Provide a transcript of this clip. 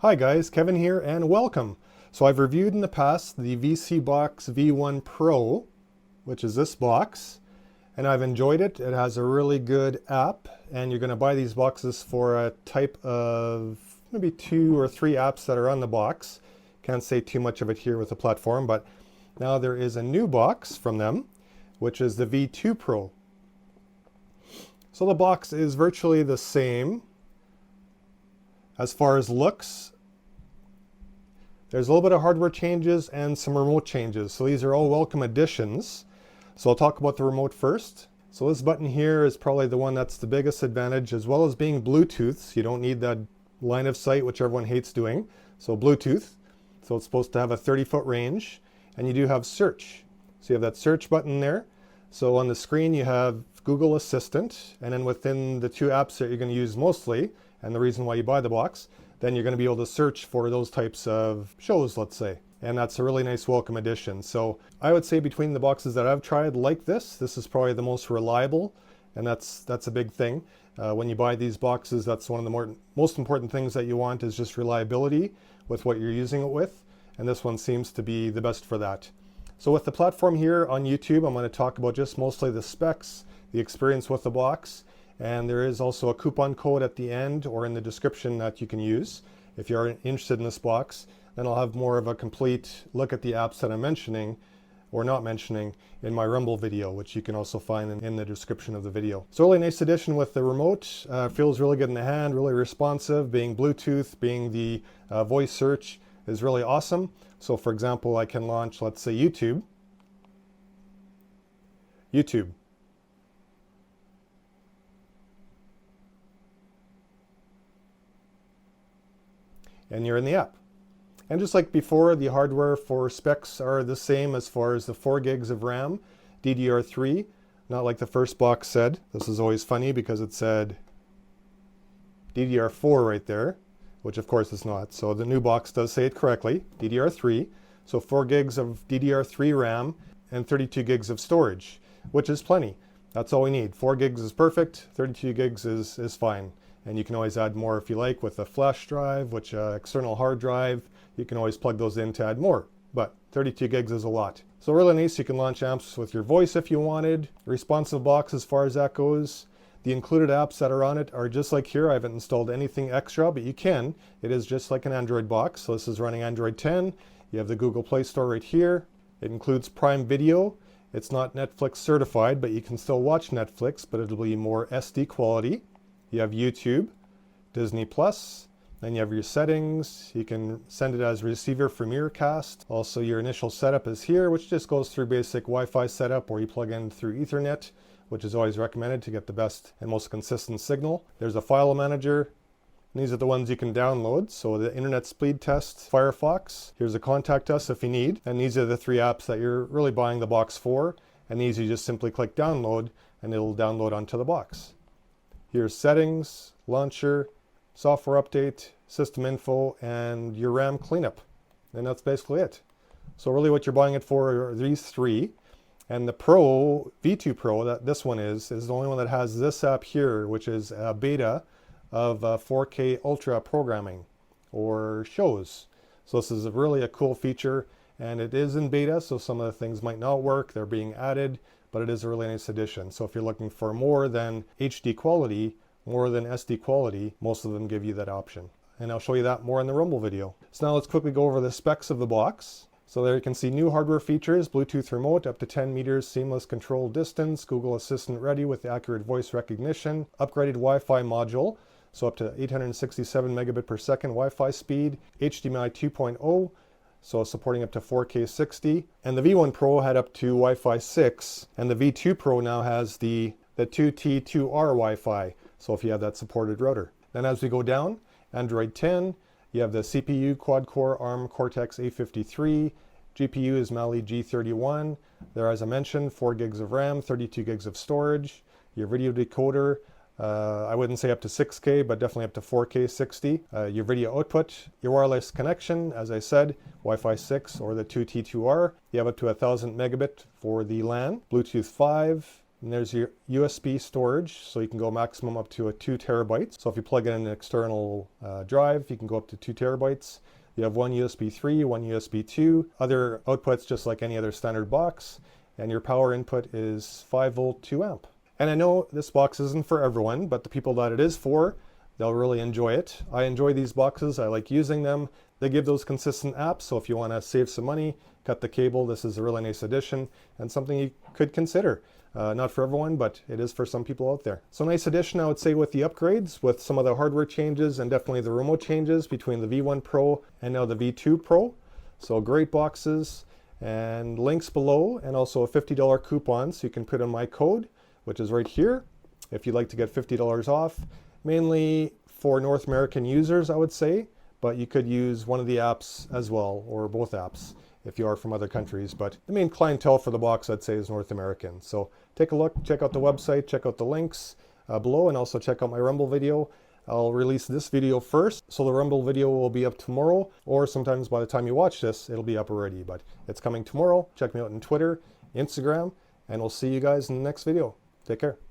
Hi guys, Kevin here and welcome. So I've reviewed in the past the vSeeBox V1 Pro, which is this box, and I've enjoyed it. It has a really good app, and you're going to buy these boxes for a type of maybe 2 or 3 apps that are on the box. Can't say too much of it here with the platform, but now there is a new box from them, which is the V2 Pro. So the box is virtually the same as far as looks. There's a little bit of hardware changes and some remote changes. So these are all welcome additions. So I'll talk about the remote first. So this button here is probably the one that's the biggest advantage, as well as being Bluetooth. So you don't need that line of sight, which everyone hates doing. So Bluetooth. So it's supposed to have a 30-foot range. And you do have search. So you have that search button there. So on the screen you have Google Assistant, and then within the 2 apps that you're going to use mostly, and the reason why you buy the box, then you're going to be able to search for those types of shows, let's say. And that's a really nice welcome addition. So I would say between the boxes that I've tried like this is probably the most reliable, and that's a big thing. When you buy these boxes, that's one of the most important things that you want, is just reliability with what you're using it with, and this one seems to be the best for that. So with the platform here on YouTube, I'm going to talk about just mostly the specs, the experience with the box, and there is also a coupon code at the end or in the description that you can use if you're interested in this box. Then I'll have more of a complete look at the apps that I'm mentioning or not mentioning in my Rumble video, which you can also find in the description of the video. So really nice addition with the remote. Feels really good in the hand, really responsive. Being Bluetooth, being the voice search is really awesome. So for example, I can launch, let's say, YouTube. And you're in the app. And just like before, the hardware for specs are the same as far as the 4 gigs of RAM, DDR3, not like the first box said. This is always funny because it said DDR4 right there, which of course it's not. So the new box does say it correctly, DDR3. So 4 gigs of DDR3 RAM and 32 gigs of storage, which is plenty. That's all we need. 4 gigs is perfect, 32 gigs is fine. And you can always add more if you like with a flash drive, which external hard drive, you can always plug those in to add more. But 32 gigs is a lot. So really nice, you can launch apps with your voice if you wanted. Responsive box as far as that goes. The included apps that are on it are just like here. I haven't installed anything extra, but you can. It is just like an Android box. So this is running Android 10. You have the Google Play Store right here. It includes Prime Video. It's not Netflix certified, but you can still watch Netflix, but it'll be more SD quality. You have YouTube, Disney Plus, then you have your settings. You can send it as receiver for Miracast. Also your initial setup is here, which just goes through basic Wi-Fi setup, or you plug in through Ethernet, which is always recommended to get the best and most consistent signal. There's a file manager. These are the ones you can download. So the internet speed test, Firefox. Here's a contact us if you need. And these are the 3 apps that you're really buying the box for. And these you just simply click download and it'll download onto the box. Here's settings, launcher, software update, system info, and your RAM cleanup. And that's basically it. So really what you're buying it for are these 3. And the Pro, V2 Pro, that this one is the only one that has this app here, which is a beta of 4K Ultra programming or shows. So this is really a cool feature, and it is in beta, so some of the things might not work. They're being added, but it is a really nice addition. So if you're looking for more than HD quality, more than SD quality, most of them give you that option. And I'll show you that more in the Rumble video. So now let's quickly go over the specs of the box. So there you can see new hardware features: Bluetooth remote up to 10 meters, seamless control distance, Google Assistant ready with accurate voice recognition, upgraded Wi-Fi module, so up to 867 megabit per second Wi-Fi speed, HDMI 2.0, so supporting up to 4K 60. And the V1 Pro had up to Wi-Fi 6, and the V2 Pro now has the 2T2R Wi-Fi, so if you have that supported router. Then as we go down, Android 10, you have the CPU quad-core ARM Cortex-A53, GPU is Mali G31. There, as I mentioned, 4 gigs of RAM, 32 gigs of storage. Your video decoder, I wouldn't say up to 6K, but definitely up to 4K 60. Your video output, your wireless connection, as I said, Wi-Fi 6 or the 2T2R. You have up to 1000 megabit for the LAN. Bluetooth 5, And there's your USB storage, so you can go maximum up to 2 terabytes. So if you plug in an external drive, you can go up to 2 terabytes. You have one USB 3, one USB 2, other outputs just like any other standard box, and your power input is 5 volt 2 amp. And I know this box isn't for everyone, but the people that it is for, they'll really enjoy it. I enjoy these boxes, I like using them. They give those consistent apps, so if you want to save some money, cut the cable, this is a really nice addition and something you could consider. Not for everyone, but it is for some people out there. So nice addition, I would say, with the upgrades, with some of the hardware changes and definitely the remote changes between the V1 Pro and now the V2 Pro. So great boxes, and links below, and also a $50 coupon so you can put in my code, which is right here, if you'd like to get $50 off. Mainly for North American users, I would say, but you could use one of the apps as well, or both apps if you are from other countries. But the main clientele for the box, I'd say, is North American. So take a look, check out the website, check out the links below, and also check out my Rumble video. I'll release this video first, so the Rumble video will be up tomorrow, or sometimes by the time you watch this, it'll be up already, but it's coming tomorrow. Check me out on Twitter, Instagram, and we'll see you guys in the next video. Take care.